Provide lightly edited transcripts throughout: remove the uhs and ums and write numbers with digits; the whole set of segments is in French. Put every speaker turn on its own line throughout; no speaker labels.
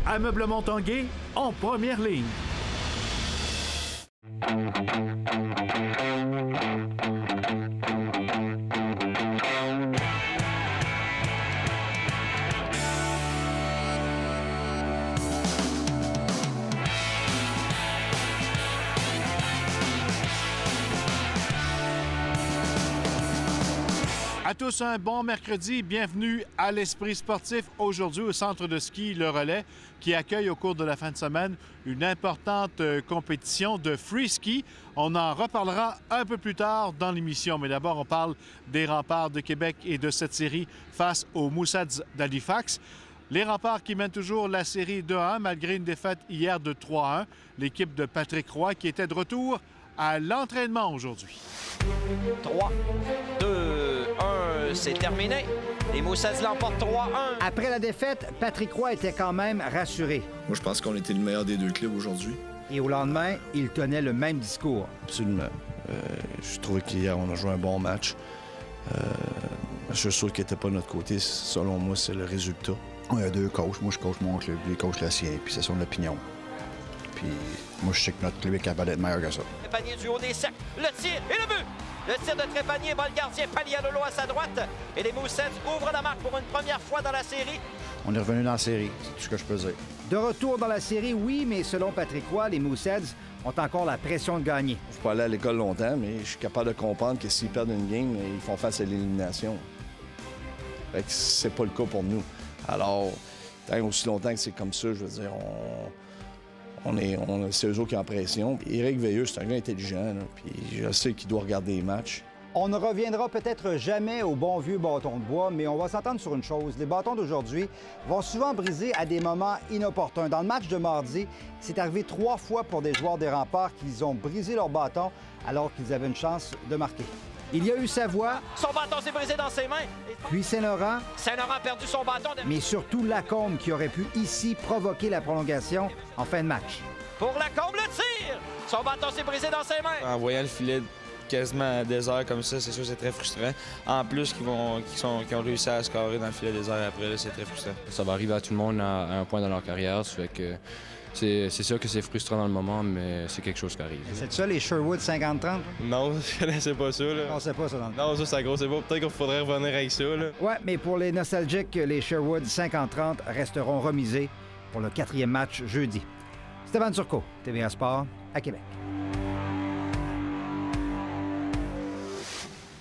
Ameublement Tanguay en première ligne.
À tous un bon mercredi, bienvenue à l'Esprit sportif aujourd'hui au centre de ski Le Relais qui accueille au cours de la fin de semaine une importante compétition de free ski. On en reparlera un peu plus tard dans l'émission, mais d'abord on parle des Remparts de Québec et de cette série face aux Moussets d'Halifax. Les Remparts qui mènent toujours la série 2-1 malgré une défaite hier de 3-1. L'équipe de Patrick Roy qui était de retour à l'entraînement aujourd'hui.
3, 2, 1, c'est terminé. Les Moussets l'emportent 3-1.
Après la défaite, Patrick Roy était quand même rassuré.
Moi, je pense qu'on était le meilleur des deux clubs aujourd'hui.
Et au lendemain, il tenait le même discours.
Absolument. Je trouvais qu'hier, on a joué un bon match. Je suis sûr qu'il n'était pas de notre côté. Selon moi, c'est le résultat.
Il y a deux coachs. Moi, je coach mon club, lui, il coach le sien, puis c'est son opinion. Puis moi, je sais que notre club est capable d'être meilleur que ça.
Trépanier du haut des cercles, le tir et le but! Le tir de Trépanier, bat le gardien Palialolo à sa droite. Et les Moussets ouvrent la marque pour une première fois dans la série.
On est revenu dans la série, c'est tout ce que je peux dire.
De retour dans la série, oui, mais selon Patrick Roy, les Moussets ont encore la pression de gagner.
Je suis pas allé à l'école longtemps, mais je suis capable de comprendre que s'ils perdent une game, ils font face à l'élimination. Fait que c'est pas le cas pour nous. Alors, tant aussi longtemps que c'est comme ça, je veux dire, c'est eux autres qui ont pression. Éric Veilleux, c'est un gars intelligent, là, puis je sais qu'il doit regarder les matchs.
On ne reviendra peut-être jamais au bon vieux bâton de bois, mais on va s'entendre sur une chose. Les bâtons d'aujourd'hui vont souvent briser à des moments inopportuns. Dans le match de mardi, c'est arrivé 3 fois pour des joueurs des Remparts qu'ils ont brisé leur bâton alors qu'ils avaient une chance de marquer. Il y a eu Savoie.
Son bâton s'est brisé dans ses mains.
Puis Saint-Laurent.
Saint-Laurent a perdu son bâton.
Mais surtout Lacombe qui aurait pu ici provoquer la prolongation en fin de match.
Pour Lacombe, le tir! Son bâton s'est brisé dans ses mains.
En voyant le filet quasiment désert comme ça, c'est sûr que c'est très frustrant. En plus, qui ont réussi à scorer dans le filet désert après, là, c'est très frustrant.
Ça va arriver à tout le monde à un point dans leur carrière, ça fait que c'est sûr que c'est frustrant dans le moment, mais c'est quelque chose qui arrive.
C'est ça, les Sherwood 50-30?
Non, je connaissais pas ça. Là.
On sait pas ça dans le
Non, ça, c'est gros, c'est pas. Peut-être qu'il faudrait revenir avec ça. Là.
Ouais, mais pour les nostalgiques, les Sherwood 50-30 resteront remisés pour le 4e match jeudi. Stéphane Turcot, TVA Sport, à Québec.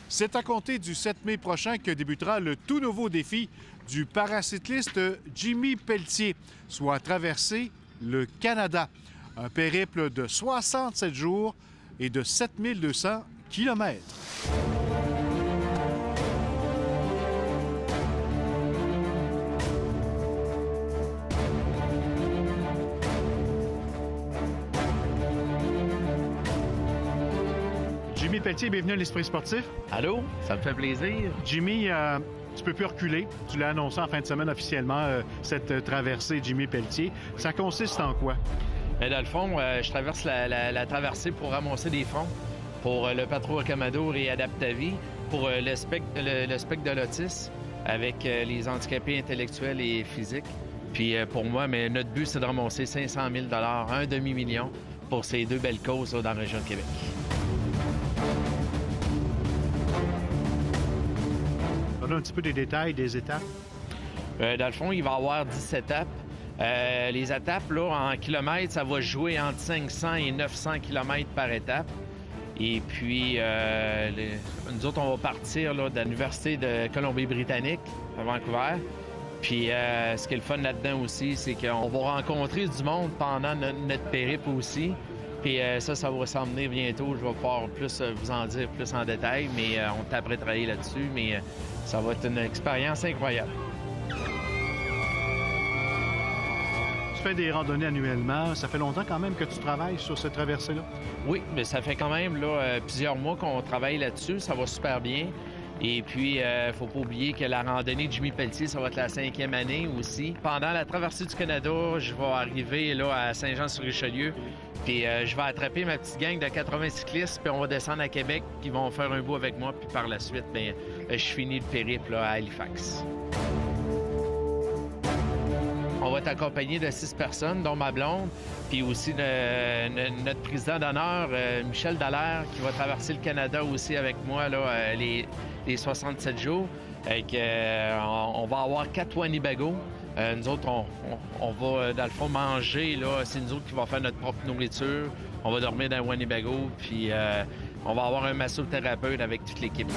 C'est à compter du 7 mai prochain que débutera le tout nouveau défi du paracycliste Jimmy Pelletier, soit traverser le Canada. Un périple de 67 jours et de 7200 kilomètres. Jimmy Pelletier, bienvenue à l'Esprit sportif.
Allô, ça me fait plaisir.
Jimmy, tu peux plus reculer. Tu l'as annoncé en fin de semaine officiellement, cette traversée Jimmy Pelletier. Ça consiste en quoi?
Dans le fond, je traverse la traversée pour ramasser des fonds pour le Patro Rocamadour et Adaptavie, pour le spectre de l'autisme avec les handicapés intellectuels et physiques. Puis pour moi, notre but, c'est de ramasser 500 000 $, un demi-million, pour ces 2 belles causes là, dans la région de Québec.
Donne un petit peu des détails des étapes.
Dans le fond, il va y avoir 10 étapes. Les étapes, là, en kilomètres, ça va jouer entre 500 et 900 kilomètres par étape. Et puis, nous autres, on va partir là, de l'Université de Colombie-Britannique à Vancouver. Puis, ce qui est le fun là-dedans aussi, c'est qu'on va rencontrer du monde pendant notre périple aussi. Puis ça va s'emmener bientôt. Je vais pouvoir plus vous en dire plus en détail, mais on est après travailler là-dessus. Mais ça va être une expérience incroyable.
Tu fais des randonnées annuellement. Ça fait longtemps quand même que tu travailles sur cette traversée-là?
Oui, mais ça fait quand même là, plusieurs mois qu'on travaille là-dessus. Ça va super bien. Et puis, faut pas oublier que la randonnée de Jimmy Pelletier, ça va être la 5e année aussi. Pendant la traversée du Canada, je vais arriver là, à Saint-Jean-sur-Richelieu. Puis je vais attraper ma petite gang de 80 cyclistes, puis on va descendre à Québec, qui vont faire un bout avec moi. Puis par la suite, je finis le périple là, à Halifax. On on va être accompagné de 6 personnes, dont ma blonde, puis aussi notre président d'honneur, Michel Dallaire, qui va traverser le Canada aussi avec moi là, les 67 jours. On va avoir 4 Winnebago. Nous autres, on va, dans le fond, manger. Là, c'est nous autres qui va faire notre propre nourriture. On va dormir dans un Winnebago, puis on va avoir un massothérapeute avec toute l'équipe.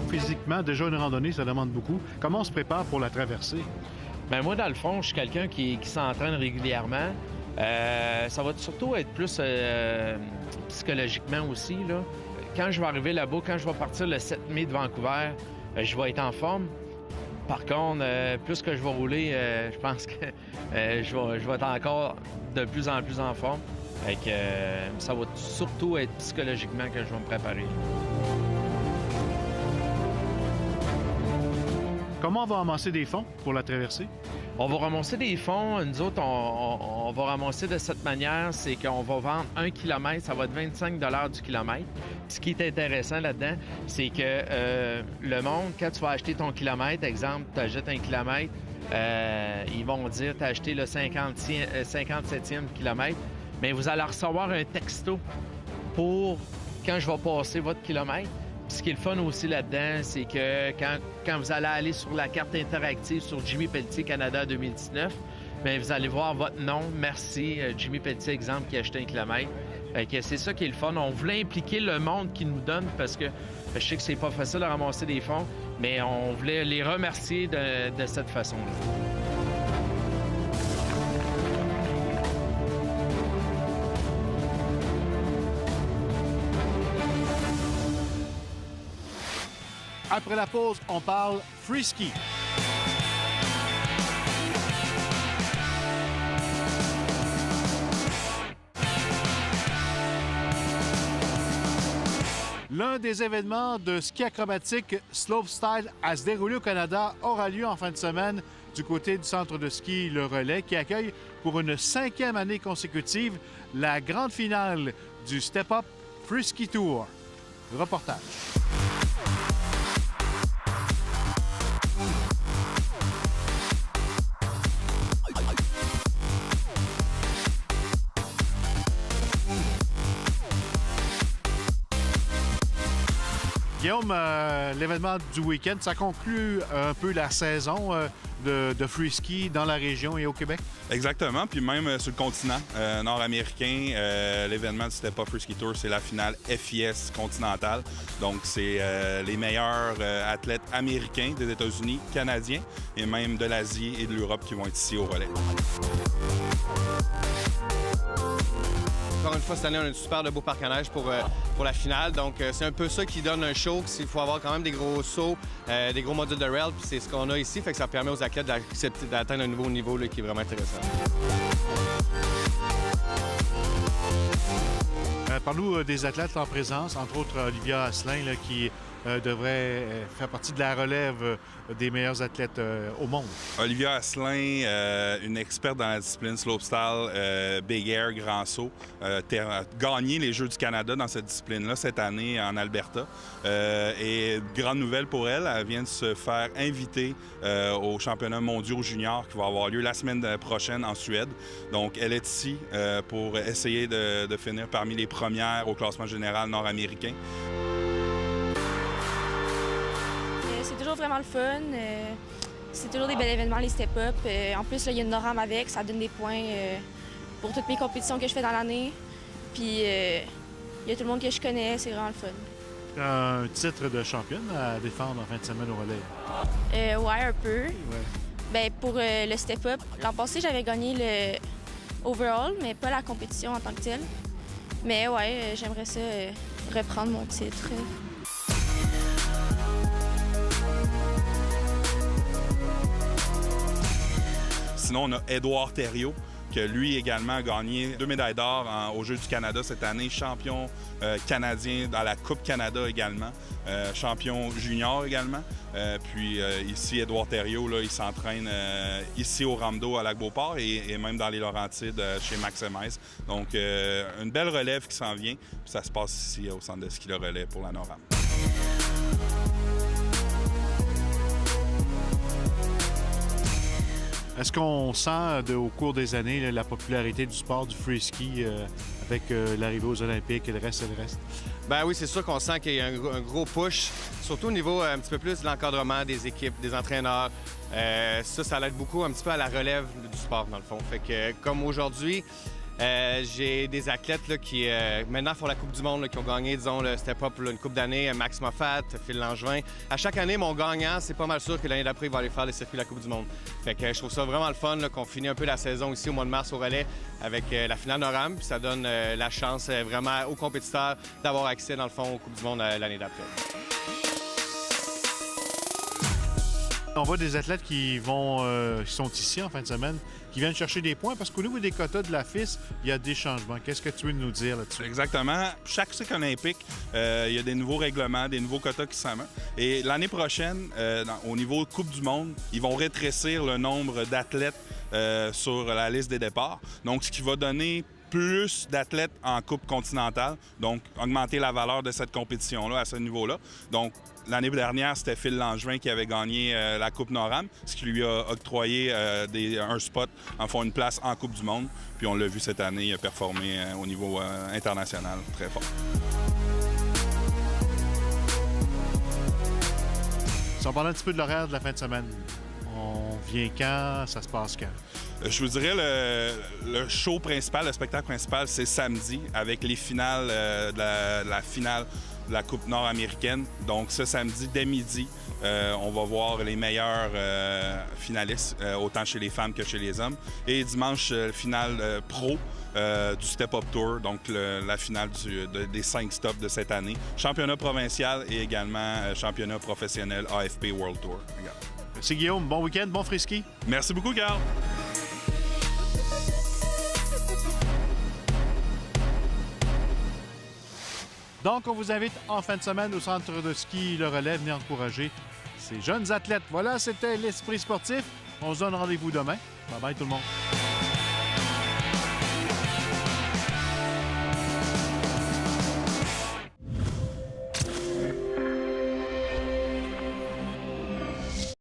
Physiquement, déjà une randonnée, ça demande beaucoup. Comment on se prépare pour la traversée?
Bien, moi, dans le fond, je suis quelqu'un qui s'entraîne régulièrement. Ça va surtout être plus psychologiquement aussi, là. Quand je vais arriver là-bas, quand je vais partir le 7 mai de Vancouver, je vais être en forme. Par contre, plus que je vais rouler, je pense que je vais être encore de plus en plus en forme. Ça va surtout être psychologiquement que je vais me préparer.
Comment on va amasser des fonds pour la traversée?
On va ramasser des fonds. Nous autres, on va ramasser de cette manière, c'est qu'on va vendre 1 km, ça va être 25 $ du kilomètre. Ce qui est intéressant là-dedans, c'est que le monde, quand tu vas acheter ton kilomètre, exemple, tu achètes un kilomètre, ils vont dire tu as acheté le 57e kilomètre, mais vous allez recevoir un texto pour quand je vais passer votre kilomètre. Ce qui est le fun aussi là-dedans, c'est que quand vous allez aller sur la carte interactive sur Jimmy Pelletier Canada 2019, bien, vous allez voir votre nom. Merci, Jimmy Pelletier, exemple, qui a acheté un kilomètre. C'est ça qui est le fun. On voulait impliquer le monde qui nous donne parce que je sais que c'est pas facile de ramasser des fonds, mais on voulait les remercier de cette façon-là.
Après la pause, on parle free ski. L'un des événements de ski acrobatique slopestyle à se dérouler au Canada aura lieu en fin de semaine du côté du centre de ski Le Relais qui accueille pour une 5e année consécutive la grande finale du Step Up Free Ski Tour. Reportage. Guillaume, l'événement du week-end, ça conclut un peu la saison de free ski dans la région et au Québec?
Exactement, puis même sur le continent nord-américain, l'événement du Step Up Free Ski Tour, c'est la finale FIS continentale. Donc, c'est les meilleurs athlètes américains des États-Unis, canadiens et même de l'Asie et de l'Europe qui vont être ici au relais.
Encore une fois, cette année, on a un super de beau parc à neige pour la finale. Donc, c'est un peu ça qui donne un show. Il faut avoir quand même des gros sauts, des gros modules de rail. Puis c'est ce qu'on a ici. Fait que ça permet aux athlètes d'atteindre un nouveau niveau là, qui est vraiment intéressant.
Parle-nous des athlètes en présence, entre autres Olivia Asselin, là, qui devrait faire partie de la relève des meilleurs athlètes au monde.
Olivia Asselin, une experte dans la discipline slopestyle, big air, grand saut, a gagné les Jeux du Canada dans cette discipline-là cette année en Alberta. Et grande nouvelle pour elle, elle vient de se faire inviter aux championnats mondiaux juniors qui va avoir lieu la semaine prochaine en Suède. Donc, elle est ici pour essayer de finir parmi les premières au classement général nord-américain.
C'est toujours vraiment le fun. C'est toujours des bels événements, les step-up. En plus, il y a une NORAM avec, ça donne des points pour toutes mes compétitions que je fais dans l'année. Puis, il y a tout le monde que je connais, c'est vraiment le fun.
Un titre de championne à défendre en fin de semaine au relais?
Ouais, un peu.
Ouais.
Ben, pour le step-up, l'an passé, j'avais gagné le overall, mais pas la compétition en tant que telle. Mais ouais, j'aimerais ça reprendre mon titre.
Sinon, on a Édouard Thériault, qui lui également a gagné 2 médailles d'or aux Jeux du Canada cette année, champion canadien dans la Coupe Canada également, champion junior également. Puis ici, Édouard Thériault, là, il s'entraîne ici au Ramdo à Lac-Beauport et même dans les Laurentides chez Max MS. Donc, une belle relève qui s'en vient. Puis ça se passe ici au centre de ski Le Relais pour la NORAM.
Est-ce qu'on sent au cours des années là, la popularité du sport du free ski avec l'arrivée aux Olympiques et le reste?
Ben oui, c'est sûr qu'on sent qu'il y a un gros push, surtout au niveau un petit peu plus de l'encadrement des équipes, des entraîneurs. Ça l'aide beaucoup un petit peu à la relève du sport, dans le fond. Fait que comme aujourd'hui, j'ai des athlètes là, qui maintenant font la Coupe du monde, là, qui ont gagné, disons, le step-up une couple d'années, Max Moffat, Phil Langevin. À chaque année, mon gagnant, c'est pas mal sûr que l'année d'après, il va aller faire les circuits de la Coupe du monde. Fait que je trouve ça vraiment le fun là, qu'on finit un peu la saison ici au mois de mars au relais avec la finale Noram. Puis ça donne la chance vraiment aux compétiteurs d'avoir accès, dans le fond, aux Coupes du monde l'année d'après.
On voit des athlètes qui sont ici en fin de semaine, qui viennent chercher des points parce qu'au niveau des quotas de la FIS, il y a des changements. Qu'est-ce que tu veux nous dire là-dessus?
Exactement. Chaque cycle olympique, il y a des nouveaux règlements, des nouveaux quotas qui s'amènent. Et l'année prochaine, au niveau Coupe du monde, ils vont rétrécir le nombre d'athlètes sur la liste des départs. Donc, ce qui va donner plus d'athlètes en Coupe continentale, donc augmenter la valeur de cette compétition-là à ce niveau-là. Donc, l'année dernière, c'était Phil Langevin qui avait gagné la Coupe Noram, ce qui lui a octroyé un spot, en fond, une place en Coupe du monde. Puis on l'a vu cette année, il a performé au niveau international très fort.
Si on parle un petit peu de l'horaire de la fin de semaine, on vient quand? Ça se passe quand?
Je vous dirais le show principal, le spectacle principal, c'est samedi avec les finales de la finale de la Coupe nord-américaine. Donc ce samedi, dès midi, on va voir les meilleurs finalistes, autant chez les femmes que chez les hommes. Et dimanche, finale pro du Step Up Tour, donc la finale des 5 stops de cette année. Championnat provincial et également championnat professionnel AFP World Tour.
Merci Guillaume, bon week-end, bon free ski.
Merci beaucoup, Carl.
Donc, on vous invite en fin de semaine au centre de ski Le Relais. Venez encourager ces jeunes athlètes. Voilà, c'était l'Esprit sportif. On se donne rendez-vous demain. Bye bye tout le monde.